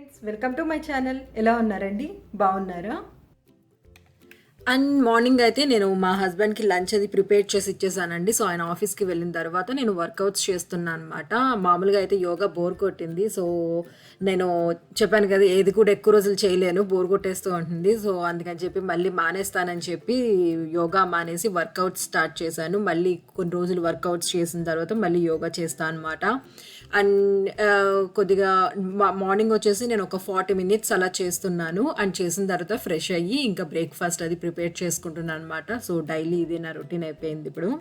Friends, welcome to my channel. ఎలా ఉన్నారండి? బాగున్నారా? అండ్ మార్నింగ్ అయితే నేను మా హస్బెండ్కి లంచ్ అది ప్రిపేర్ చేసి ఇచ్చేసానండి. సో ఆయన ఆఫీస్కి వెళ్ళిన తర్వాత నేను వర్కౌట్స్ చేస్తున్నాను అనమాట. మామూలుగా అయితే యోగా బోర్ కొట్టింది. సో నేను చెప్పాను కదా, ఏది కూడా ఎక్కువ రోజులు చేయలేను, బోర్ కొట్టేస్తూ ఉంటుంది. సో అందుకని చెప్పి మళ్ళీ మానేస్తానని చెప్పి యోగా మానేసి వర్కౌట్స్ స్టార్ట్ చేశాను. మళ్ళీ కొన్ని రోజులు వర్కౌట్స్ చేసిన తర్వాత మళ్ళీ యోగా చేస్తాను అనమాట. అండ్ కొద్దిగా మార్నింగ్ వచ్చేసి నేను ఒక 40 మినిట్స్ అలా చేస్తున్నాను. అండ్ చేసిన తర్వాత ఫ్రెష్ అయ్యి ఇంకా బ్రేక్ఫాస్ట్ అది ప్రిపేర్ చేసుకుంటున్నాను అనమాట. సో డైలీ ఇది నా రొటీన్ అయిపోయింది ఇప్పుడు.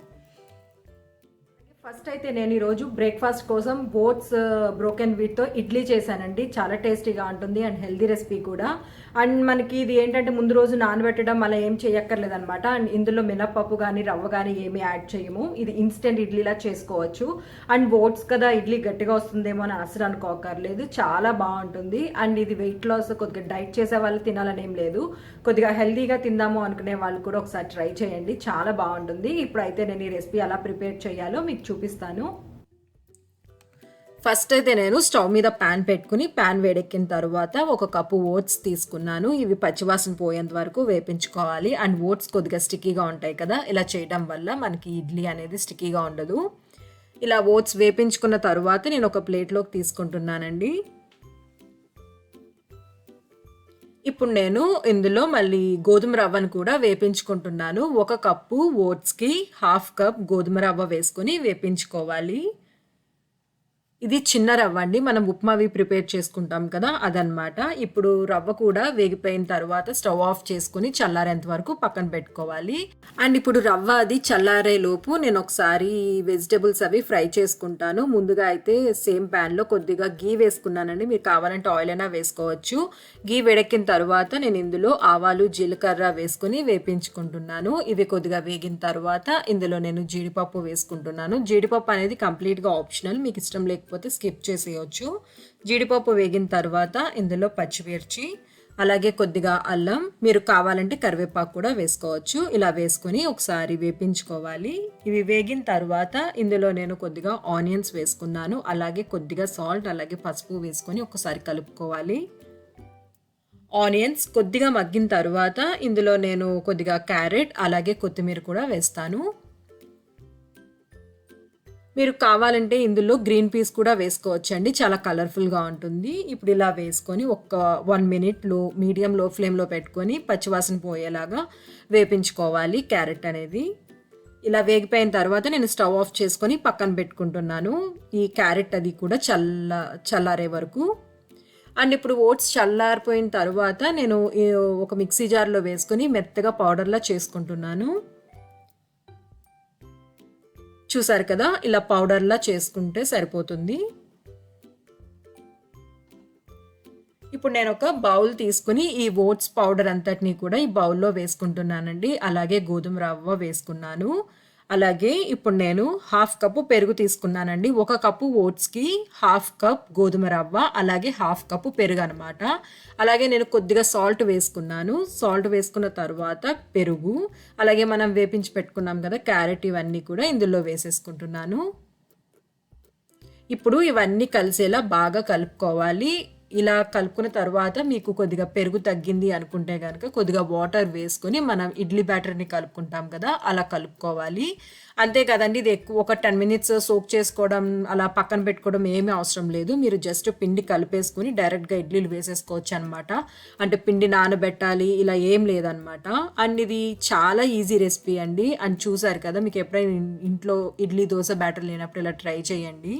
ఫస్ట్ అయితే నేను ఈరోజు బ్రేక్ఫాస్ట్ కోసం ఓట్స్ బ్రోకెన్ వీట్తో ఇడ్లీ చేశానండి. చాలా టేస్టీగా ఉంటుంది అండ్ హెల్దీ రెసిపీ కూడా. అండ్ మనకి ఇది ఏంటంటే ముందు రోజు నానబెట్టడం అలా ఏం చేయక్కర్లేదు అనమాట. అండ్ ఇందులో మినప్పప్పు కానీ రవ్వ కానీ ఏమీ యాడ్ చేయము. ఇది ఇన్స్టెంట్ ఇడ్లీలా చేసుకోవచ్చు. అండ్ ఓట్స్ కదా, ఇడ్లీ గట్టిగా వస్తుందేమో అని అసలు అనుకోకర్లేదు, చాలా బాగుంటుంది. అండ్ ఇది వెయిట్ లాస్, కొద్దిగా డైట్ చేసే వాళ్ళు తినాలని ఏం లేదు, కొద్దిగా హెల్దీగా తిందాము అనుకునే వాళ్ళు కూడా ఒకసారి ట్రై చేయండి, చాలా బాగుంటుంది. ఇప్పుడైతే నేను ఈ రెసిపీ ఎలా ప్రిపేర్ చేయాలో మీకు చూపిస్తాను. ఫస్ట్ అయితే నేను స్టవ్ మీద ప్యాన్ పెట్టుకుని ప్యాన్ వేడెక్కిన తర్వాత ఒక కప్పు ఓట్స్ తీసుకున్నాను. ఇవి పచ్చివాసన పోయేంత వరకు వేపించుకోవాలి. అండ్ ఓట్స్ కొద్దిగా స్టిక్కీగా ఉంటాయి కదా, ఇలా చేయడం వల్ల మనకి ఇడ్లీ అనేది స్టిక్కీగా ఉండదు. ఇలా ఓట్స్ వేపించుకున్న తర్వాత నేను ఒక ప్లేట్లోకి తీసుకుంటున్నానండి. ఇప్పుడు నేను ఇందులో మళ్ళీ గోధుమ రవ్వను కూడా వేపించుకుంటున్నాను. ఒక కప్పు ఓట్స్కి హాఫ్ కప్ గోధుమ రవ్వ వేసుకొని వేపించుకోవాలి. ఇది చిన్న రవ్వ అండి, మనం ఉప్మావి ప్రిపేర్ చేసుకుంటాం కదా, అదనమాట. ఇప్పుడు రవ్వ కూడా వేగిపోయిన తర్వాత స్టవ్ ఆఫ్ చేసుకుని చల్లారేంత వరకు పక్కన పెట్టుకోవాలి. అండ్ ఇప్పుడు రవ్వ అది చల్లారే లోపు నేను ఒకసారి వెజిటేబుల్స్ అవి ఫ్రై చేసుకుంటాను. ముందుగా అయితే సేమ్ ప్యాన్లో కొద్దిగా గీ వేసుకున్నానండి, మీరు కావాలంటే ఆయిల్ అయినా వేసుకోవచ్చు. గీ వేడెక్కిన తర్వాత నేను ఇందులో ఆవాలు జీలకర్ర వేసుకుని వేపించుకుంటున్నాను. ఇవి కొద్దిగా వేగిన తర్వాత ఇందులో నేను జీడిపప్పు వేసుకుంటున్నాను. జీడిపప్పు అనేది కంప్లీట్గా ఆప్షనల్, మీకు ఇష్టం లేకపోతే స్కిప్ చేసేయచ్చు. జీడిపప్పు వేగిన తర్వాత ఇందులో పచ్చిమిర్చి, అలాగే కొద్దిగా అల్లం, మీరు కావాలంటే కరివేపాకు కూడా వేసుకోవచ్చు. ఇలా వేసుకొని ఒకసారి వేపించుకోవాలి. ఇవి వేగిన తర్వాత ఇందులో నేను కొద్దిగా ఆనియన్స్ వేసుకున్నాను, అలాగే కొద్దిగా సాల్ట్, అలాగే పసుపు వేసుకొని ఒకసారి కలుపుకోవాలి. ఆనియన్స్ కొద్దిగా మగ్గిన తర్వాత ఇందులో నేను కొద్దిగా క్యారెట్, అలాగే కొత్తిమీర కూడా వేస్తాను. మీరు కావాలంటే ఇందులో గ్రీన్ పీస్ కూడా వేసుకోవచ్చండి, చాలా కలర్ఫుల్గా ఉంటుంది. ఇప్పుడు ఇలా వేసుకొని ఒక 1 మినిట్ మీడియం లో ఫ్లేమ్లో పెట్టుకొని పచ్చివాసన పోయేలాగా వేపించుకోవాలి క్యారెట్ అనేది. ఇలా వేగిపోయిన తర్వాత నేను స్టవ్ ఆఫ్ చేసుకొని పక్కన పెట్టుకుంటున్నాను, ఈ క్యారెట్ అది కూడా చల్లారే వరకు. అండ్ ఇప్పుడు ఓట్స్ చల్లారిపోయిన తర్వాత నేను ఒక మిక్సీ జార్లో వేసుకొని మెత్తగా పౌడర్లా చేసుకుంటున్నాను. చూసారు కదా, ఇలా పౌడర్లా చేసుకుంటే సరిపోతుంది. ఇప్పుడు నేను ఒక బౌల్ తీసుకుని ఈ ఓట్స్ పౌడర్ అంతటినీ కూడా ఈ బౌల్లో వేసుకుంటున్నానండి. అలాగే గోధుమ రవ్వ వేసుకున్నాను. అలాగే ఇప్పుడు నేను హాఫ్ కప్పు పెరుగు తీసుకున్నానండి. ఒక కప్పు ఓట్స్కి హాఫ్ కప్ గోధుమ రవ్వ, అలాగే హాఫ్ కప్పు పెరుగు అనమాట. అలాగే నేను కొద్దిగా సాల్ట్ వేసుకున్నాను. సాల్ట్ వేసుకున్న తర్వాత పెరుగు, అలాగే మనం వేపించి పెట్టుకున్నాం కదా క్యారెట్, ఇవన్నీ కూడా ఇందులో వేసేసుకుంటున్నాను. ఇప్పుడు ఇవన్నీ కలిసేలా బాగా కలుపుకోవాలి. ఇలా కలుపుకున్న తర్వాత మీకు కొద్దిగా పెరుగు తగ్గింది అనుకుంటే కనుక కొద్దిగా వాటర్ వేసుకొని మనం ఇడ్లీ బ్యాటర్ని కలుపుకుంటాం కదా, అలా కలుపుకోవాలి. అంతే కదండి, ఇది ఎక్కువ ఒక 10 మినిట్స్ సోక్ చేసుకోవడం అలా పక్కన పెట్టుకోవడం ఏమీ అవసరం లేదు. మీరు జస్ట్ పిండి కలిపేసుకుని డైరెక్ట్గా ఇడ్లీలు వేసేసుకోవచ్చు అనమాట. అంటే పిండి నానబెట్టాలి ఇలా ఏం లేదనమాట. అండ్ ఇది చాలా ఈజీ రెసిపీ అండి. అండ్ చూసారు కదా, మీకు ఎప్పుడైనా ఇంట్లో ఇడ్లీ దోశ బ్యాటర్ లేనప్పుడు ఇలా ట్రై చేయండి,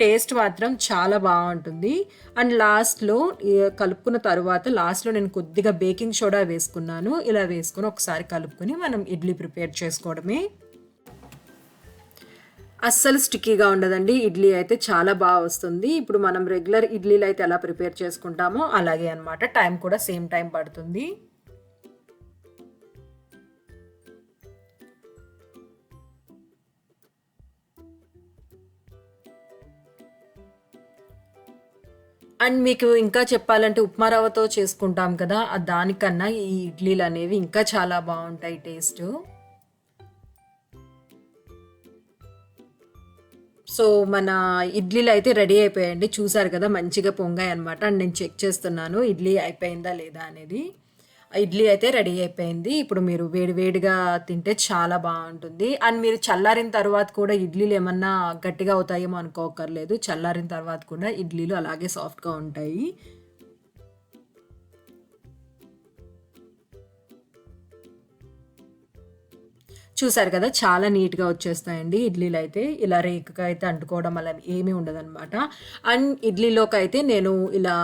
టేస్ట్ మాత్రం చాలా బాగుంటుంది. అండ్ లాస్ట్లో కలుపుకున్న తర్వాత లాస్ట్లో నేను కొద్దిగా బేకింగ్ సోడా వేసుకున్నాను. ఇలా వేసుకొని ఒకసారి కలుపుకొని మనం ఇడ్లీ ప్రిపేర్ చేసుకోవడమే. అస్సలు స్టిక్కీగా ఉండదండి, ఇడ్లీ అయితే చాలా బాగా వస్తుంది. ఇప్పుడు మనం రెగ్యులర్ ఇడ్లీలు అయితే ఎలా ప్రిపేర్ చేసుకుంటామో అలాగే అనమాట. టైం కూడా సేమ్ టైం పడుతుంది. అండ్ మీకు ఇంకా చెప్పాలంటే ఉప్మా రవ్వతో చేసుకుంటాం కదా, దానికన్నా ఈ ఇడ్లీలు అనేవి ఇంకా చాలా బాగుంటాయి టేస్ట్. సో మన ఇడ్లీలు అయితే రెడీ అయిపోయాయండి. చూసారు కదా మంచిగా పొంగాయి అనమాట. అండ్ నేను చెక్ చేస్తున్నాను ఇడ్లీ అయిపోయిందా లేదా అనేది. ఇడ్లీ అయితే రెడీ అయిపోయింది. ఇప్పుడు మీరు వేడి వేడిగా తింటే చాలా బాగుంటుంది. అండ్ మీరు చల్లారిన తర్వాత కూడా ఇడ్లీలు ఏమన్నా గట్టిగా అవుతాయేమో అనుకోకర్లేదు. చల్లారిన తర్వాత కూడా ఇడ్లీలు అలాగే సాఫ్ట్గా ఉంటాయి. చూసారు కదా చాలా నీట్గా వచ్చేస్తాయండి ఇడ్లీలు అయితే. ఇలా రేకుగా అయితే అంటుకోవడం అలా ఏమీ ఉండదన్నమాట. అండ్ ఇడ్లీలోకి అయితే నేను ఇలా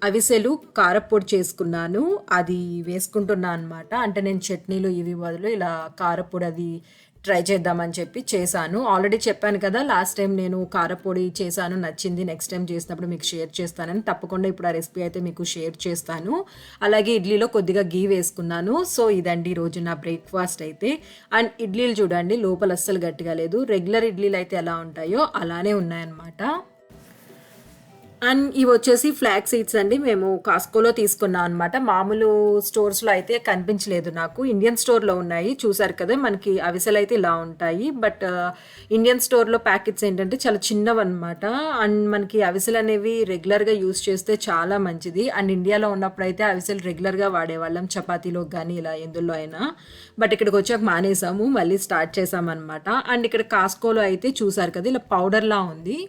అవిసెలు కారప్పొడి చేసుకున్నాను, అది వేసుకుంటున్నాను అనమాట. అంటే నేను చట్నీలు ఇవి బదులు ఇలా కారప్పొడి అది ట్రై చేద్దామని చెప్పి చేశాను. ఆల్రెడీ చెప్పాను కదా లాస్ట్ టైం నేను కారపొడి చేశాను, నచ్చింది, నెక్స్ట్ టైం చేసినప్పుడు మీకు షేర్ చేస్తానని. తప్పకుండా ఇప్పుడు ఆ రెసిపీ అయితే మీకు షేర్ చేస్తాను. అలాగే ఇడ్లీలో కొద్దిగా గీ వేసుకున్నాను. సో ఇదండి ఈరోజు నా బ్రేక్ఫాస్ట్ అయితే. అండ్ ఇడ్లీలు చూడండి లోపల అస్సలు గట్టిగా లేదు. రెగ్యులర్ ఇడ్లీలు అయితే ఎలా ఉంటాయో అలానే ఉన్నాయన్నమాట. అండ్ ఇవి వచ్చేసి ఫ్లాక్ సీడ్స్ అండి. మేము కాస్కోలో తీసుకున్నాం అనమాట. మామూలు స్టోర్స్లో అయితే కనిపించలేదు నాకు. ఇండియన్ స్టోర్లో ఉన్నాయి. చూసారు కదా మనకి అవిసెలు అయితే ఇలా ఉంటాయి. బట్ ఇండియన్ స్టోర్లో ప్యాకెట్స్ ఏంటంటే చాలా చిన్నవి అనమాట. అండ్ మనకి అవిసెలు అనేవి రెగ్యులర్గా యూస్ చేస్తే చాలా మంచిది. అండ్ ఇండియాలో ఉన్నప్పుడు అయితే అవిసెలు రెగ్యులర్గా వాడేవాళ్ళం, చపాతీలో కానీ ఇలా ఎందులో అయినా. బట్ ఇక్కడికి వచ్చాక మానేసాము, మళ్ళీ స్టార్ట్ చేసామన్నమాట. అండ్ ఇక్కడ కాస్కోలో అయితే చూసారు కదా ఇలా పౌడర్లా ఉంది.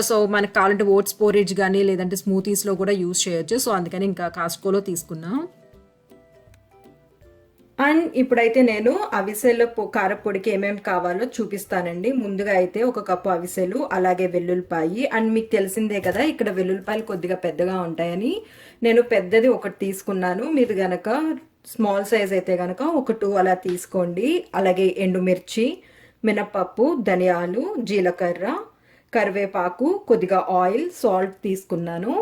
సో మనకు కావాలంటే ఓట్స్ పోరేజ్ కానీ లేదంటే స్మూతీస్లో కూడా యూస్ చేయొచ్చు. సో అందుకని ఇంకా కాస్కోలో తీసుకున్నాం. అండ్ ఇప్పుడైతే నేను అవిసెల కారపొడికి ఏమేమి కావాలో చూపిస్తానండి. ముందుగా అయితే 1 కప్పు అవిసెలు, అలాగే వెల్లుల్లిపాయి. అండ్ మీకు తెలిసిందే కదా ఇక్కడ వెల్లుల్లిపాయలు కొద్దిగా పెద్దగా ఉంటాయని నేను పెద్దది ఒకటి తీసుకున్నాను. మీరు గనక స్మాల్ సైజ్ అయితే గనక ఒక 2 అలా తీసుకోండి. అలాగే ఎండుమిర్చి, మినపప్పు, ధనియాలు, జీలకర్ర, కరివేపాకు, కొద్దిగా ఆయిల్, సాల్ట్ తీసుకున్నాను.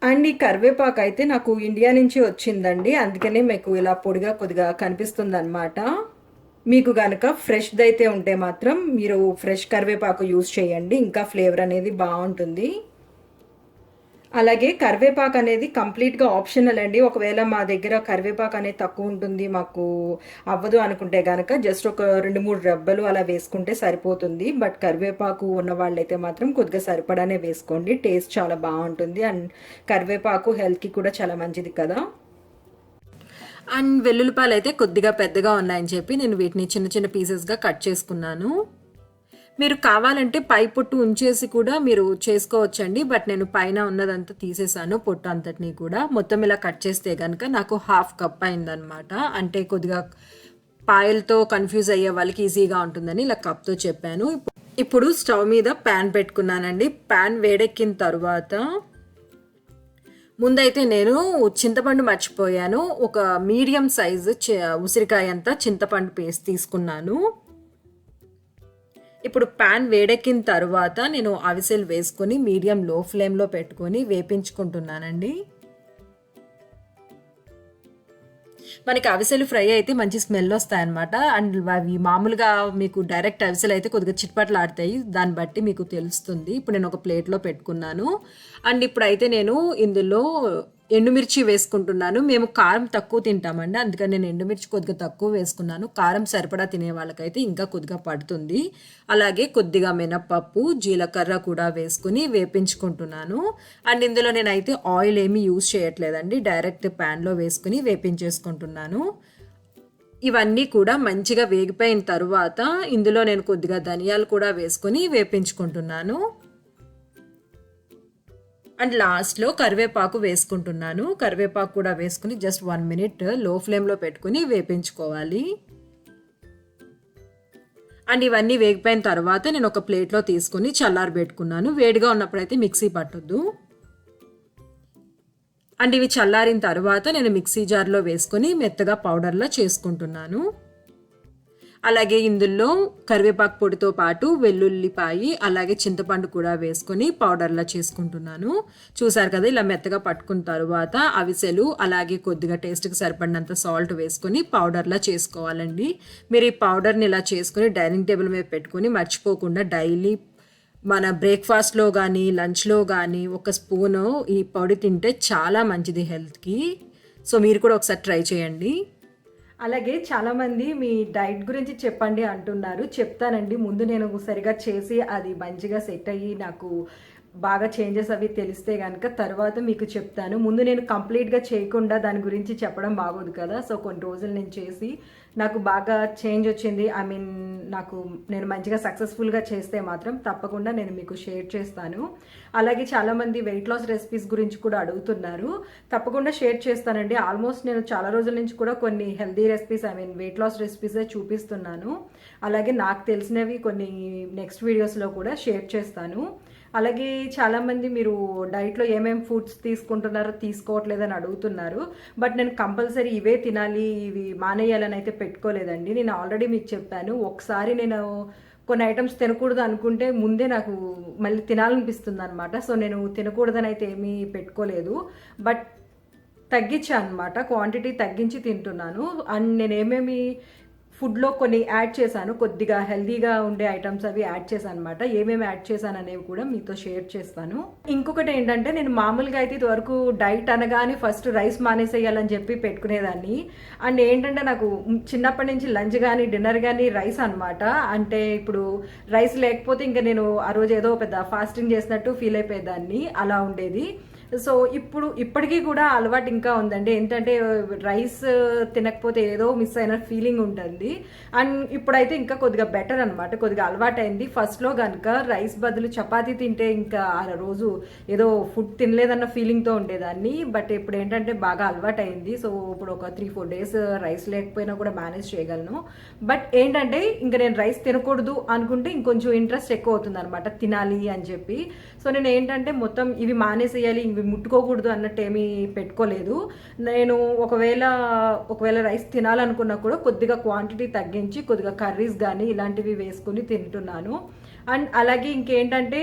అండ్ ఈ కరివేపాకు అయితే నాకు ఇండియా నుంచి వచ్చిందండి, అందుకనే మీకు ఇలా పొడిగా కొద్దిగా కనిపిస్తుంది అనమాట. మీకు కనుక ఫ్రెష్ది అయితే ఉంటే మాత్రం మీరు ఫ్రెష్ కరివేపాకు యూజ్ చేయండి, ఇంకా ఫ్లేవర్ అనేది బాగుంటుంది. అలాగే కరివేపాకు అనేది కంప్లీట్గా ఆప్షనల్ అండి. ఒకవేళ మా దగ్గర కరివేపాకు అనేది తక్కువ ఉంటుంది, మాకు అవ్వదు అనుకుంటే కనుక జస్ట్ ఒక 2-3 రెబ్బలు అలా వేసుకుంటే సరిపోతుంది. బట్ కరివేపాకు ఉన్న వాళ్ళైతే మాత్రం కొద్దిగా సరిపడానే వేసుకోండి, టేస్ట్ చాలా బాగుంటుంది. అండ్ కరివేపాకు హెల్త్కి కూడా చాలా మంచిది కదా. అండ్ వెల్లుల్లిపాయలు అయితే కొద్దిగా పెద్దగా ఉన్నాయని చెప్పి నేను వీటిని చిన్న చిన్న పీసెస్గా కట్ చేసుకున్నాను. మీరు కావాలంటే పై పొట్టు ఉంచేసి కూడా మీరు చేసుకోవచ్చండి. బట్ నేను పైన ఉన్నదంతా తీసేసాను, పొట్టు అంతటినీ కూడా. మొత్తం ఇలా కట్ చేస్తే కనుక నాకు 1/2 కప్ అయిందనమాట. అంటే కొద్దిగా పాయలతో కన్ఫ్యూజ్ అయ్యే వాళ్ళకి ఈజీగా ఉంటుందని ఇలా కప్తో చెప్పాను. ఇప్పుడు స్టవ్ మీద ప్యాన్ పెట్టుకున్నానండి. ప్యాన్ వేడెక్కిన తర్వాత ముందైతే నేను చింతపండు మర్చిపోయాను. ఒక మీడియం సైజు ఉసిరికాయ అంతా చింతపండు పేస్ట్ తీసుకున్నాను. ఇప్పుడు ప్యాన్ వేడెక్కిన తర్వాత నేను అవిసెలు వేసుకొని మీడియం లో ఫ్లేమ్లో పెట్టుకొని వేపించుకుంటున్నానండి. మనకి అవిసెలు ఫ్రై అయితే మంచి స్మెల్ వస్తాయన్నమాట. అండ్ అవి మామూలుగా మీకు డైరెక్ట్ అవిసెలు అయితే కొద్దిగా చిట్పట్లాడతాయి, దాన్ని బట్టి మీకు తెలుస్తుంది. ఇప్పుడు నేను ఒక ప్లేట్లో పెట్టుకున్నాను. అండ్ ఇప్పుడైతే నేను ఇందులో ఎండుమిర్చి వేసుకుంటున్నాను. మేము కారం తక్కువ తింటామండి, అందుకని నేను ఎండుమిర్చి కొద్దిగా తక్కువ వేసుకున్నాను. కారం సరిపడా తినే వాళ్ళకైతే ఇంకా కొద్దిగా పడుతుంది. అలాగే కొద్దిగా మినపప్పు, జీలకర్ర కూడా వేసుకుని వేపించుకుంటున్నాను. అండ్ ఇందులో నేనైతే ఆయిల్ ఏమీ యూజ్ చేయట్లేదండి, డైరెక్ట్ ప్యాన్లో వేసుకుని వేపించేసుకుంటున్నాను. ఇవన్నీ కూడా మంచిగా వేగిపోయిన తర్వాత ఇందులో నేను కొద్దిగా ధనియాలు కూడా వేసుకొని వేపించుకుంటున్నాను. అండ్ లాస్ట్లో కరివేపాకు వేసుకుంటున్నాను. కరివేపాకు కూడా వేసుకుని జస్ట్ 1 మినిట్ లో ఫ్లేమ్లో పెట్టుకుని వేపించుకోవాలి. అండ్ ఇవన్నీ వేగిపోయిన తర్వాత నేను ఒక ప్లేట్లో తీసుకుని చల్లారబెట్టుకున్నాను. వేడిగా ఉన్నప్పుడైతే మిక్సీ పట్టొద్దు. అండ్ ఇవి చల్లారిన తర్వాత నేను మిక్సీ జార్లో వేసుకొని మెత్తగా పౌడర్లా చేసుకుంటున్నాను. అలాగే ఇందులో కరివేపాకు పొడితో పాటు వెల్లుల్లిపాయి అలాగే చింతపండు కూడా వేసుకొని పౌడర్లా చేసుకుంటున్నాను. చూసారు కదా ఇలా మెత్తగా పట్టుకున్న తర్వాత అవిసెలు అలాగే కొద్దిగా టేస్ట్కి సరిపడినంత సాల్ట్ వేసుకొని పౌడర్లా చేసుకోవాలండి. మీరు ఈ పౌడర్ని ఇలా చేసుకొని డైనింగ్ టేబుల్ మీద పెట్టుకొని మర్చిపోకుండా డైలీ మన బ్రేక్ఫాస్ట్లో కానీ లంచ్లో కానీ 1 స్పూను ఈ పొడి తింటే చాలా మంచిది హెల్త్కి. సో మీరు కూడా ఒకసారి ట్రై చేయండి. అలాగే చాలామంది మీ డైట్ గురించి చెప్పండి అంటున్నారు. చెప్తానండి. ముందు నేను సరిగ్గా చేసి అది మంచిగా సెట్ అయ్యి నాకు బాగా చేంజెస్ అవి తెలిస్తే గనక తర్వాత మీకు చెప్తాను. ముందు నేను కంప్లీట్‌గా చేయకుండా దాని గురించి చెప్పడం బాగోదు కదా! సో, కొన్ని రోజులు నేను చేసి నాకు బాగా చేంజ్ వచ్చింది. ఐ మీన్ నాకు నేను మంచిగా సక్సెస్‌ఫుల్‌గా చేస్తే మాత్రం తప్పకుండా నేను మీకు షేర్ చేస్తాను. అలాగే చాలామంది వెయిట్ లాస్ రెసిపీస్ గురించి కూడా అడుగుతున్నారు. తప్పకుండా షేర్ చేస్తానండి. ఆల్మోస్ట్ నేను చాలా రోజుల నుంచి కూడా కొన్ని healthy recipes I mean weight loss రెసిపీసే చూపిస్తున్నాను. అలాగే నాకు తెలిసినవి కొన్ని నెక్స్ట్ వీడియోస్‌లో కూడా షేర్ చేస్తాను. అలాగే చాలామంది మీరు డైట్‌లో ఏమేమి ఫుడ్స్ తీసుకుంటున్నారో, తీసుకోవట్లేదని అడుగుతున్నారు. బట్ నేను కంపల్సరీ ఇవే తినాలి, ఇవి మానేయాలని అయితే పెట్టుకోలేదండి. నేను ఆల్రెడీ మీకు చెప్పాను. ఒకసారి నేను కొన్ని ఐటమ్స్ తినకూడదు అనుకుంటే ముందే నాకు మళ్ళీ తినాలనిపిస్తుందనమాట. సో, నేను తినకూడదని అయితే ఏమీ పెట్టుకోలేదు. బట్ తగ్గించాను అనమాట. క్వాంటిటీ తగ్గించి తింటున్నాను. అండ్ నేనేమేమి ఫుడ్‌లో కొన్ని యాడ్ చేశాను. కొద్దిగా హెల్తీగా ఉండే ఐటమ్స్ అవి యాడ్ చేశాననమాట. ఏమేమి యాడ్ చేశాననేవి కూడా మీతో షేర్ చేస్తాను. ఇంకొకటి ఏంటంటే నేను మామూలుగా అయితే ఇదివరకు డైట్ అనగానే ఫస్ట్ రైస్ మానేసేయాలని చెప్పి పెట్టుకునేదాన్ని. అండ్ ఏంటంటే నాకు చిన్నప్పటి నుంచి లంచ్ గానీ, డిన్నర్ గానీ రైస్ అనమాట. అంటే ఇప్పుడు రైస్ లేకపోతే ఇంక నేను ఆ రోజు ఏదో పెద్ద ఫాస్టింగ్ చేసినట్టు ఫీల్ అయిపోయేదాన్ని. అలా ఉండేది. సో, ఇప్పటికీ కూడా అలవాటు ఇంకా ఉందండి. ఏంటంటే రైస్ తినకపోతే ఏదో మిస్ అయిన ఫీలింగ్ ఉంటుంది. అండ్ ఇప్పుడైతే ఇంకా కొద్దిగా బెటర్ అనమాట. కొద్దిగా అలవాటైంది. ఫస్ట్‌లో గనుక రైస్ బదులు చపాతీ తింటే ఇంకా ఆ రోజు ఏదో ఫుడ్ తినలేదన్న ఫీలింగ్‌తో ఉండేదాన్ని. బట్ ఇప్పుడు ఏంటంటే బాగా అలవాటైంది. సో, ఇప్పుడు ఒక 3, 4 డేస్ రైస్ లేకపోయినా కూడా మేనేజ్ చేయగలను. బట్ ఏంటంటే ఇంక నేను రైస్ తినకూడదు అనుకుంటే ఇంకొంచెం ఇంట్రెస్ట్ ఎక్కువ అవుతుందనమాట తినాలి అని చెప్పి. సో, నేను ఏంటంటే మొత్తం ఇవి మానేసేయాలి, ఇవి ముట్టుకోకూడదు అన్నట్టు ఏమీ పెట్టుకోలేదు. నేను ఒకవేళ రైస్ తినాలనుకున్నా కూడా కొద్దిగా క్వాంటిటీ తగ్గించి కొద్దిగా కర్రీస్ కానీ ఇలాంటివి వేసుకుని తింటున్నాను. అండ్ అలాగే ఇంకేంటంటే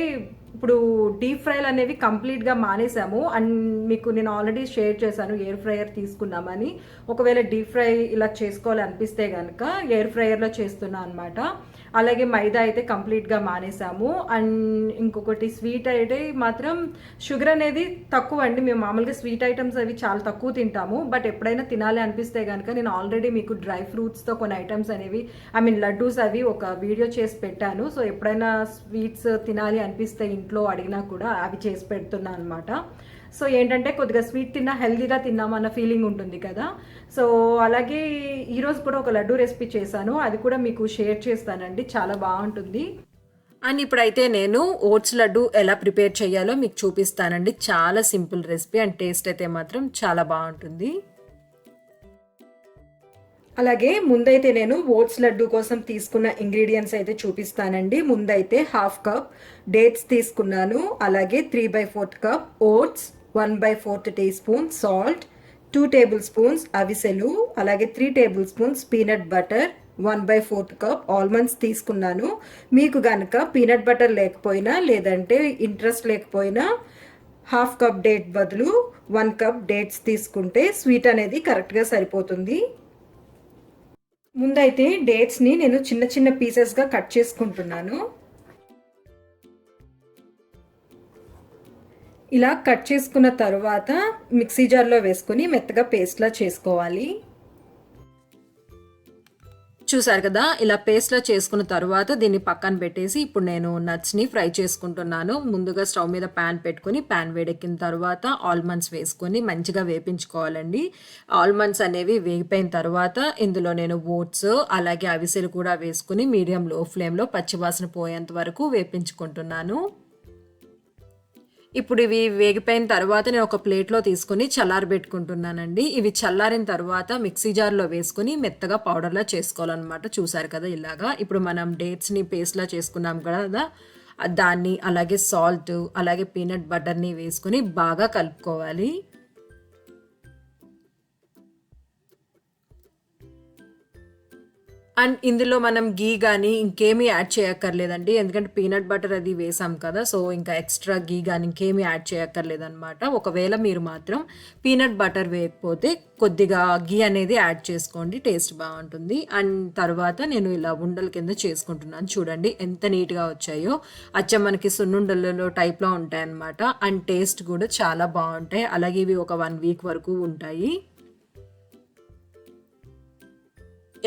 ఇప్పుడు డీప్ ఫ్రైలు అనేవి కంప్లీట్‌గా మానేసాము. అండ్ మీకు నేను ఆల్రెడీ షేర్ చేశాను ఎయిర్ ఫ్రైయర్ తీసుకున్నామని. ఒకవేళ డీప్ ఫ్రై ఇలా చేసుకోవాలనిపిస్తే గనక ఎయిర్ ఫ్రైయర్‌లో చేస్తున్నా అనమాట. అలాగే మైదా అయితే కంప్లీట్‌గా మానేసాము. అండ్ ఇంకొకటి స్వీట్ అయితే మాత్రం షుగర్ అనేది తక్కువ అండి. మేము మామూలుగా స్వీట్ ఐటమ్స్ అవి చాలా తక్కువ తింటాము. బట్ ఎప్పుడైనా తినాలి అనిపిస్తే గనక నేను ఆల్రెడీ మీకు డ్రై ఫ్రూట్స్‌తో కొన్ని ఐటమ్స్ అనేవి ఐ మీన్ లడ్డూస్ అవి ఒక వీడియో చేసి పెట్టాను. సో, ఎప్పుడైనా స్వీట్స్ తినాలి అనిపిస్తే ఇంట్లో అడిగినా కూడా అవి చేసి పెడుతున్నా అనమాట. సో, ఏంటంటే కొద్దిగా స్వీట్ తిన్నా హెల్తీగా తిన్నామన్న ఫీలింగ్ ఉంటుంది కదా! సో, అలాగే ఈరోజు కూడా ఒక లడ్డూ రెసిపీ చేశాను. అది కూడా మీకు షేర్ చేస్తానండి. చాలా బాగుంటుంది. అండ్ ఇప్పుడైతే నేను ఓట్స్ లడ్డు ఎలా ప్రిపేర్ చేయాలో మీకు చూపిస్తానండి. చాలా సింపుల్ రెసిపీ అండ్ టేస్ట్ అయితే మాత్రం చాలా బాగుంటుంది. అలాగే ముందైతే నేను ఓట్స్ లడ్డు కోసం తీసుకున్న ఇంగ్రీడియంట్స్ అయితే చూపిస్తానండి. ముందైతే 1/2 కప్ డేట్స్ తీసుకున్నాను. అలాగే 3/4 cup oats, 1/4 teaspoon salt, 2 tablespoons అవిసెలు, అలాగే 3 tablespoons peanut butter, 1/4 cup almonds తీసుకున్నాను. మీకు గనక పీనట్ బటర్ లేకపోయినా లేదంటే ఇంట్రెస్ట్ లేకపోయినా 1/2 కప్ డేట్ బదులు 1 కప్ డేట్స్ తీసుకుంటే స్వీట్ అనేది కరెక్ట్గా సరిపోతుంది. ముందైతే డేట్స్ని నేను చిన్న చిన్న పీసెస్గా కట్ చేసుకుంటున్నాను. ఇలా కట్ చేసుకున్న తర్వాత మిక్సీ జార్లో వేసుకొని మెత్తగా పేస్ట్లా చేసుకోవాలి. చూసారు కదా, ఇలా పేస్ట్లా చేసుకున్న తర్వాత దీన్ని పక్కన పెట్టేసి ఇప్పుడు నేను నట్స్ని ఫ్రై చేసుకుంటున్నాను. ముందుగా స్టవ్ మీద ప్యాన్ పెట్టుకొని ప్యాన్ వేడెక్కిన తర్వాత ఆల్మండ్స్ వేసుకొని మంచిగా వేపించుకోవాలండి. ఆల్మండ్స్ అనేవి వేగిపోయిన తర్వాత ఇందులో నేను ఓట్స్ అలాగే అవిసెలు కూడా వేసుకుని మీడియం లో ఫ్లేమ్లో పచ్చివాసన పోయేంత వరకు వేపించుకుంటున్నాను. ఇప్పుడు ఇవి వేగిపోయిన తర్వాత నేను ఒక ప్లేట్లో తీసుకుని చల్లారబెట్టుకుంటున్నానండి. ఇవి చల్లారిన తర్వాత మిక్సీ జార్లో వేసుకుని మెత్తగా పౌడర్లా చేసుకోవాలన్నమాట. చూసారు కదా ఇలాగా. ఇప్పుడు మనం డేట్స్ని పేస్ట్లా చేసుకున్నాం కదా, దాన్ని అలాగే సాల్ట్ అలాగే పీనట్ బటర్ని వేసుకుని బాగా కలుపుకోవాలి. అండ్ ఇందులో మనం గీ కానీ ఇంకేమీ యాడ్ చేయక్కర్లేదండి. ఎందుకంటే పీనట్ బటర్ అది వేసాం కదా, సో ఇంకా ఎక్స్ట్రా గీ కానీ ఇంకేమీ యాడ్ చేయక్కర్లేదన్నమాట. ఒకవేళ మీరు మాత్రం పీనట్ బటర్ వేయకపోతే కొద్దిగా గీ అనేది యాడ్ చేసుకోండి, టేస్ట్ బాగుంటుంది. అండ్ తర్వాత నేను ఇలా ఉండల కింద చేసుకుంటున్నాను. చూడండి ఎంత నీట్గా వచ్చాయో. అచ్చం మనకి సున్నుండలలో టైప్లో ఉంటాయన్నమాట. అండ్ టేస్ట్ కూడా చాలా బాగుంటాయి. అలాగే ఇవి ఒక 1 వీక్ వరకు ఉంటాయి.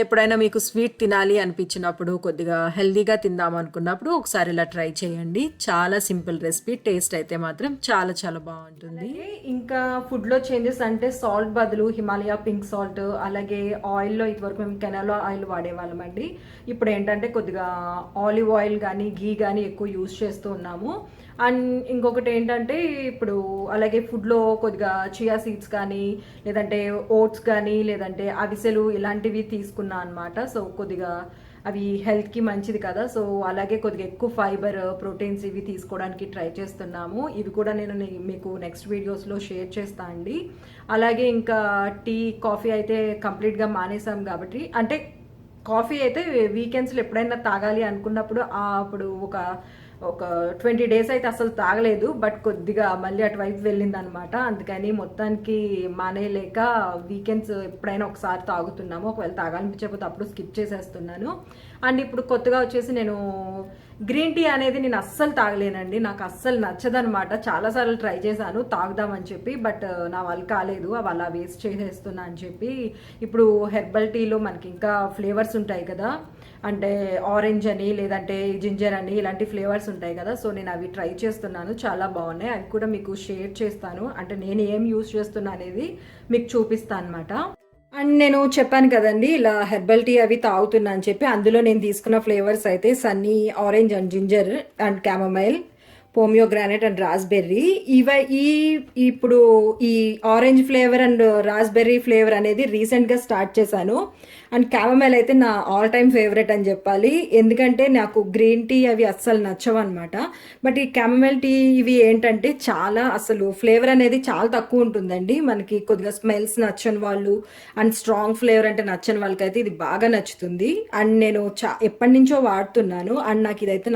ఎప్పుడైనా మీకు స్వీట్ తినాలి అనిపించినప్పుడు, కొద్దిగా హెల్తీగా తిందాం అనుకున్నప్పుడు ఒకసారి ఇలా ట్రై చేయండి. చాలా సింపుల్ రెసిపీ, టేస్ట్ అయితే మాత్రం చాలా చాలా బాగుంటుంది. ఇంకా ఫుడ్లో చేంజెస్ అంటే సాల్ట్ బదులు హిమాలయ పింక్ సాల్ట్, అలాగే ఆయిల్లో ఇదివరకు మేము కెనాలో ఆయిల్ వాడేవాళ్ళం అండి. ఇప్పుడు ఏంటంటే కొద్దిగా ఆలివ్ ఆయిల్ కానీ గీ కానీ ఎక్కువ యూజ్ చేస్తూ ఉన్నాము. అండ్ ఇంకొకటి ఏంటంటే ఇప్పుడు అలాగే ఫుడ్లో కొద్దిగా చియా సీడ్స్ కానీ, లేదంటే ఓట్స్ కానీ, లేదంటే అవిసెలు ఇలాంటివి తీసుకున్నా అనమాట. సో కొద్దిగా అవి హెల్త్కి మంచిది కదా. సో అలాగే కొద్దిగా ఎక్కువ ఫైబర్, ప్రోటీన్స్ ఇవి తీసుకోవడానికి ట్రై చేస్తున్నాము. ఇవి కూడా నేను మీకు నెక్స్ట్ వీడియోస్లో షేర్ చేస్తా అండి. అలాగే ఇంకా టీ, కాఫీ అయితే కంప్లీట్గా మానేసాం కాబట్టి, అంటే కాఫీ అయితే వీకెండ్స్లో ఎప్పుడైనా తాగాలి అనుకున్నప్పుడు అప్పుడు ఒక 20 డేస్ అయితే అసలు తాగలేదు. బట్ కొద్దిగా మళ్ళీ అటువైపు వెళ్ళిందనమాట. అందుకని మొత్తానికి మానేయలేక వీకెండ్స్ ఎప్పుడైనా ఒకసారి తాగుతున్నాము. ఒకవేళ తాగాలనిపించకపోతే అప్పుడు స్కిప్ చేసేస్తున్నాను. అండ్ ఇప్పుడు కొత్తగా వచ్చేసి నేను గ్రీన్ టీ అనేది నేను అస్సలు తాగలేనండి. నాకు అస్సలు నచ్చదనమాట. చాలాసార్లు ట్రై చేశాను తాగుదామని చెప్పి, బట్ నా వల్ల కాలేదు. అవి అలా వేస్ట్ చేసేస్తున్నా అని చెప్పి ఇప్పుడు హెర్బల్ టీలో మనకి ఇంకా ఫ్లేవర్స్ ఉంటాయి కదా, అంటే ఆరెంజ్ అని, లేదంటే జింజర్ అని, ఇలాంటి ఫ్లేవర్స్ ఉంటాయి కదా. సో నేను అవి ట్రై చేస్తున్నాను, చాలా బాగున్నాయి. అవి కూడా మీకు షేర్ చేస్తాను. అంటే నేను ఏం యూస్ చేస్తున్నా అనేది మీకు చూపిస్తాను అనమాట. అండ్ నేను చెప్పాను కదండి ఇలా హెర్బల్ టీ అవి తాగుతున్నా అని చెప్పి. అందులో నేను తీసుకున్న ఫ్లేవర్స్ అయితే sunny, orange and ginger and chamomile, pomegranate and raspberry. ఇప్పుడు ఈ orange flavour and raspberry flavour అనేది రీసెంట్గా స్టార్ట్ చేశాను. అండ్ క్యామమైల్ అయితే నా ఆల్ టైమ్ ఫేవరెట్ అని చెప్పాలి. ఎందుకంటే నాకు గ్రీన్ టీ అవి అస్సలు నచ్చవు అనమాట. బట్ ఈ క్యామమైల్ టీ ఇవి ఏంటంటే చాలా అసలు ఫ్లేవర్ అనేది చాలా తక్కువ ఉంటుందండి. మనకి కొద్దిగా స్మెల్స్ నచ్చని వాళ్ళు అండ్ స్ట్రాంగ్ ఫ్లేవర్ అంటే నచ్చని వాళ్ళకైతే ఇది బాగా నచ్చుతుంది. అండ్ నేను ఎప్పటి నుంచో వాడుతున్నాను. అండ్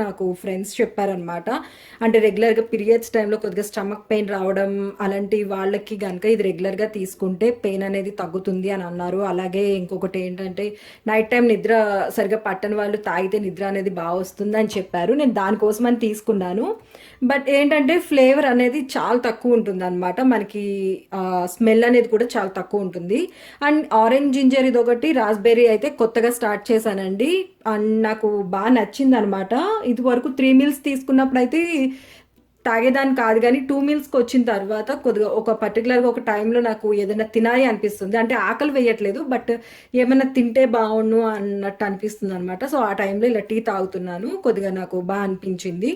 నాకు ఫ్రెండ్స్ చెప్పారనమాట. అంటే రెగ్యులర్గా పీరియడ్స్ టైంలో కొద్దిగా స్టమక్ పెయిన్ రావడం అలాంటి వాళ్ళకి కనుక ఇది రెగ్యులర్గా తీసుకుంటే పెయిన్ అనేది తగ్గుతుంది అని అన్నారు. అలాగే ఇంకొకటి ఏంటంటే నైట్ టైం నిద్ర సరిగా పట్టని వాళ్ళు తాగితే నిద్ర అనేది బాగా వస్తుంది అని చెప్పారు. నేను దానికోసమని తీసుకున్నాను. బట్ ఏంటంటే ఫ్లేవర్ అనేది చాలా తక్కువ ఉంటుంది అనమాట. మనకి స్మెల్ అనేది కూడా చాలా తక్కువ ఉంటుంది. అండ్ ఆరెంజ్ జింజర్ ఇది ఒకటి, రాస్బెర్రీ అయితే కొత్తగా స్టార్ట్ చేశానండి. అండ్ నాకు బాగా నచ్చింది అనమాట. ఇది వరకు 3 మీల్స్ తీసుకున్నప్పుడు అయితే తాగేదాన్ని కాదు, కానీ 2 మీల్స్కి వచ్చిన తర్వాత కొద్దిగా పర్టికులర్గా ఒక టైంలో నాకు ఏదైనా తినాలి అనిపిస్తుంది. అంటే ఆకలి వేయట్లేదు, బట్ ఏమైనా తింటే బాగుండు అన్నట్టు అనిపిస్తుంది అనమాట. సో ఆ టైంలో ఇలా టీ తాగుతున్నాను. కొద్దిగా నాకు బాగా అనిపించింది.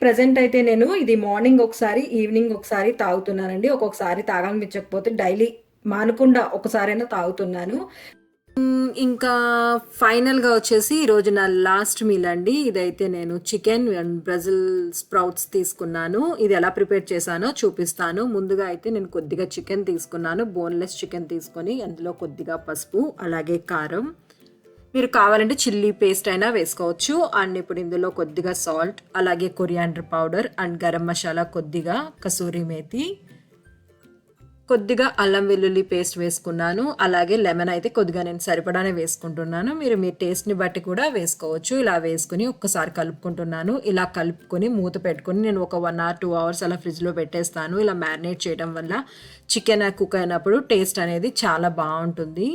ప్రజెంట్ అయితే నేను ఇది మార్నింగ్ ఒకసారి, ఈవినింగ్ ఒకసారి తాగుతున్నానండి. ఒక్కొక్కసారి తాగాలనిపించకపోతే డైలీ మానకుండా ఒకసారైనా తాగుతున్నాను. ఇంకా ఫైనల్గా వచ్చేసి ఈరోజు నా లాస్ట్ మీల్ అండి. ఇదైతే నేను చికెన్ అండ్ బ్రెజిల్ స్ప్రౌట్స్ తీసుకున్నాను. ఇది ఎలా ప్రిపేర్ చేశానో చూపిస్తాను. ముందుగా అయితే నేను కొద్దిగా చికెన్ తీసుకున్నాను, బోన్లెస్ చికెన్ తీసుకొని అందులో కొద్దిగా పసుపు, అలాగే కారం, మీరు కావాలంటే చిల్లీ పేస్ట్ అయినా వేసుకోవచ్చు. అండ్ ఇప్పుడు ఇందులో కొద్దిగా సాల్ట్, అలాగే coriander powder and garam masala, కొద్దిగా కసూరి మేతి, కొద్దిగా అల్లం వెల్లుల్లి పేస్ట్ వేసుకున్నాను. అలాగే లెమన్ అయితే కొద్దిగా నేను సరిపడానే వేసుకుంటున్నాను. మీరు మీ టేస్ట్ని బట్టి కూడా వేసుకోవచ్చు. ఇలా వేసుకుని ఒక్కసారి కలుపుకుంటున్నాను. ఇలా కలుపుకొని మూత పెట్టుకొని నేను ఒక 1 or 2 hours అలా ఫ్రిడ్జ్లో పెట్టేస్తాను. ఇలా మ్యారినేట్ చేయడం వల్ల చికెన్ కుక్ అయినప్పుడు టేస్ట్ అనేది చాలా బాగుంటుంది.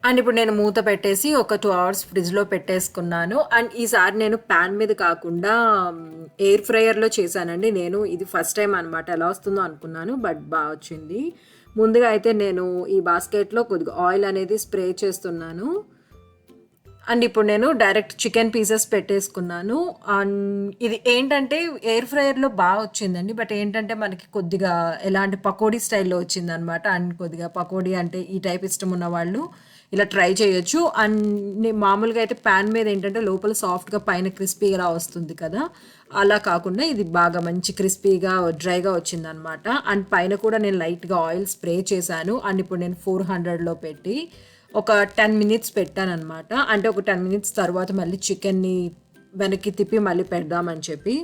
అండ్ ఇప్పుడు నేను మూత పెట్టేసి ఒక 2 hours ఫ్రిడ్జ్లో పెట్టేసుకున్నాను. అండ్ ఈసారి నేను ప్యాన్ మీద కాకుండా ఎయిర్ ఫ్రైయర్లో చేశానండి. నేను ఇది ఫస్ట్ టైం అనమాట. ఎలా వస్తుందో అనుకున్నాను, బట్ బాగా వచ్చింది. ముందుగా అయితే నేను ఈ బాస్కెట్లో కొద్దిగా ఆయిల్ అనేది స్ప్రే చేస్తున్నాను. అండ్ ఇప్పుడు నేను డైరెక్ట్ చికెన్ పీసెస్ పెట్టేసుకున్నాను. అండ్ ఇది ఏంటంటే ఎయిర్ ఫ్రైయర్లో బాగా వచ్చిందండి. బట్ ఏంటంటే మనకి కొద్దిగా ఎలాంటి పకోడీ స్టైల్లో వచ్చిందనమాట. అండ్ కొద్దిగా పకోడీ అంటే ఈ టైప్ ఇష్టం ఉన్న వాళ్ళు ఇలా ట్రై చేయొచ్చు. అండ్ మామూలుగా అయితే ప్యాన్ మీద ఏంటంటే లోపల సాఫ్ట్గా పైన క్రిస్పీగా వస్తుంది కదా, అలా కాకుండా ఇది బాగా మంచి క్రిస్పీగా డ్రైగా వచ్చిందనమాట. అండ్ పైన కూడా నేను లైట్గా ఆయిల్ స్ప్రే చేశాను. అండ్ ఇప్పుడు నేను 400లో పెట్టి ఒక 10 minutes పెట్టానమాట. అంటే ఒక 10 minutes తర్వాత మళ్ళీ చికెన్ని వెనక్కి తిప్పి మళ్ళీ పెడదామని చెప్పి.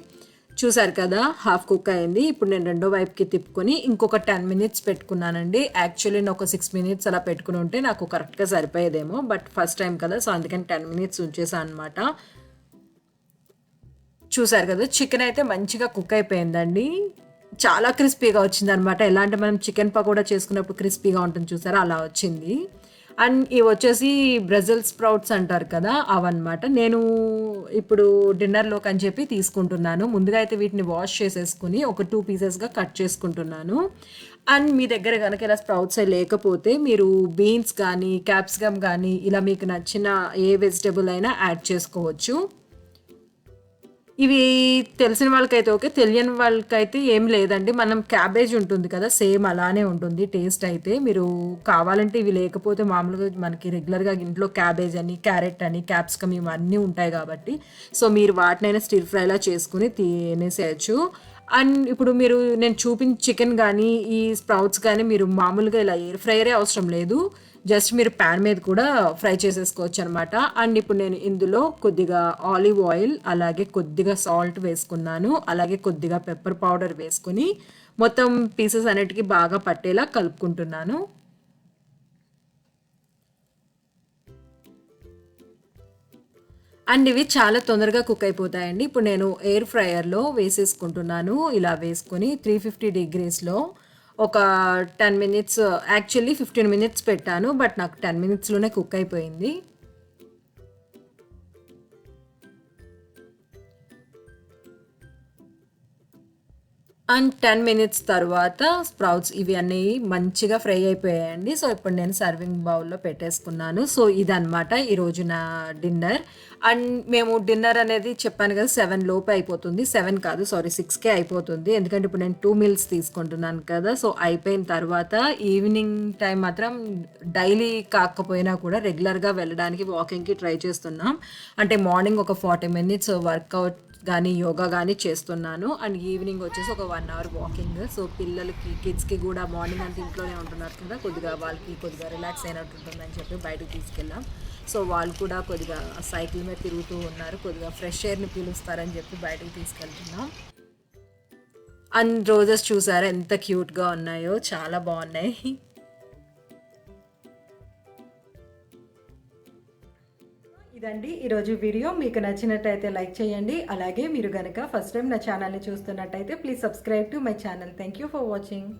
చూసారు కదా, హాఫ్ కుక్ అయింది. ఇప్పుడు నేను రెండో వైపుకి తిప్పుకొని ఇంకొక 10 minutes పెట్టుకున్నానండి. యాక్చువల్లీ నేను ఒక 6 minutes అలా పెట్టుకుని ఉంటే నాకు కరెక్ట్గా సరిపోయేదేమో, బట్ ఫస్ట్ టైం కదా, సో అందుకని 10 minutes ఉంచేసాను అనమాట. చూసారు కదా, చికెన్ అయితే మంచిగా కుక్ అయిపోయిందండి. చాలా క్రిస్పీగా వచ్చింది అనమాట. ఎలా అంటే మనం చికెన్ పకోడా చేసుకున్నప్పుడు క్రిస్పీగా ఉంటుంది చూసారా, అలా వచ్చింది. అండ్ ఇవి వచ్చేసి బ్రెజిల్ స్ప్రౌట్స్ అంటారు కదా, అవన్నమాట. నేను ఇప్పుడు డిన్నర్లోకి అని చెప్పి తీసుకుంటున్నాను. ముందుగా అయితే వీటిని వాష్ చేసేసుకుని ఒక 2 పీసెస్గా కట్ చేసుకుంటున్నాను. అండ్ మీ దగ్గర కనుక ఇలా స్ప్రౌట్స్ లేకపోతే మీరు బీన్స్ కానీ క్యాప్సికమ్ కానీ ఇలా మీకు నచ్చిన ఏ వెజిటబుల్ అయినా యాడ్ చేసుకోవచ్చు. ఇవి తెలిసిన వాళ్ళకైతే ఓకే, తెలియని వాళ్ళకైతే ఏం లేదండి. మనం క్యాబేజ్ ఉంటుంది కదా, సేమ్ అలానే ఉంటుంది టేస్ట్ అయితే. మీరు కావాలంటే ఇవి లేకపోతే మామూలుగా మనకి రెగ్యులర్గా ఇంట్లో క్యాబేజ్ అని, క్యారెట్ అని, క్యాప్సికమ్ ఇవన్నీ ఉంటాయి కాబట్టి సో మీరు వాటినైనా స్టిర్ ఫ్రైలా చేసుకుని తినేసేయచ్చు. అండ్ ఇప్పుడు నేను చూపించిన చికెన్ కానీ ఈ స్ప్రౌట్స్ కానీ మీరు మామూలుగా ఇలా ఎయిర్ ఫ్రైయరే అవసరం లేదు, జస్ట్ మీరు ప్యాన్ మీద కూడా ఫ్రై చేసేసుకోవచ్చు అనమాట. అండ్ ఇప్పుడు నేను ఇందులో కొద్దిగా ఆలివ్ ఆయిల్, అలాగే కొద్దిగా సాల్ట్ వేసుకున్నాను, అలాగే కొద్దిగా పెప్పర్ పౌడర్ వేసుకుని మొత్తం పీసెస్ అన్నిటికీ బాగా పట్టేలా కలుపుకుంటున్నాను. అండ్ ఇవి చాలా తొందరగా కుక్ అయిపోతాయండి. ఇప్పుడు నేను ఎయిర్ ఫ్రైయర్లో వేసేసుకుంటున్నాను. ఇలా వేసుకొని 350 డిగ్రీస్లో ఒక 10 మినిట్స్, యాక్చువల్లీ 15 మినిట్స్ పెట్టాను, బట్ నాకు 10 మినిట్స్లోనే కుక్ అయిపోయింది. అండ్ 10 మినిట్స్ తర్వాత స్ప్రౌట్స్ ఇవి అన్నీ మంచిగా ఫ్రై అయిపోయాయండి. సో ఇప్పుడు నేను సర్వింగ్ బౌల్లో పెట్టేసుకున్నాను. సో ఇదనమాట ఈరోజు నా డిన్నర్. అండ్ మేము డిన్నర్ అనేది చెప్పాను కదా 7 లోపు అయిపోతుంది, 7 కాదు సారీ 6కే అయిపోతుంది, ఎందుకంటే ఇప్పుడు నేను 2 మీల్స్ తీసుకుంటున్నాను కదా. సో అయిపోయిన తర్వాత ఈవినింగ్ టైం మాత్రం డైలీ కాకపోయినా కూడా రెగ్యులర్గా వెళ్ళడానికి వాకింగ్కి ట్రై చేస్తున్నాం. అంటే మార్నింగ్ ఒక 40 మినిట్స్ వర్కౌట్ కానీ యోగా కానీ చేస్తున్నాను. అండ్ ఈవినింగ్ వచ్చేసి ఒక 1 అవర్ వాకింగ్. సో పిల్లలకి కిడ్స్కి కూడా మార్నింగ్ అంతా ఇంట్లోనే ఉంటున్నారు కదా, కొద్దిగా వాళ్ళకి కొద్దిగా రిలాక్స్ అయినట్టు ఉంటుందని చెప్పి బయటకు తీసుకెళ్ళాం. సో వాళ్ళు కూడా కొద్దిగా సైకిల్ మీద తిరుగుతూ ఉన్నారు, కొద్దిగా ఫ్రెష్ ఎయిర్ని పీలుస్తారని చెప్పి బయటకు తీసుకెళ్తున్నాం. అండ్ రోజెస్ చూసారా ఎంత క్యూట్గా ఉన్నాయో, చాలా బాగున్నాయి. ఇదండి ఈరోజు వీడియో. మీకు నచ్చినట్టయితే లైక్ చేయండి. అలాగే మీరు కనుక ఫస్ట్ టైం నా ఛానల్ని చూస్తున్నట్టయితే please subscribe to my channel. Thank you for watching.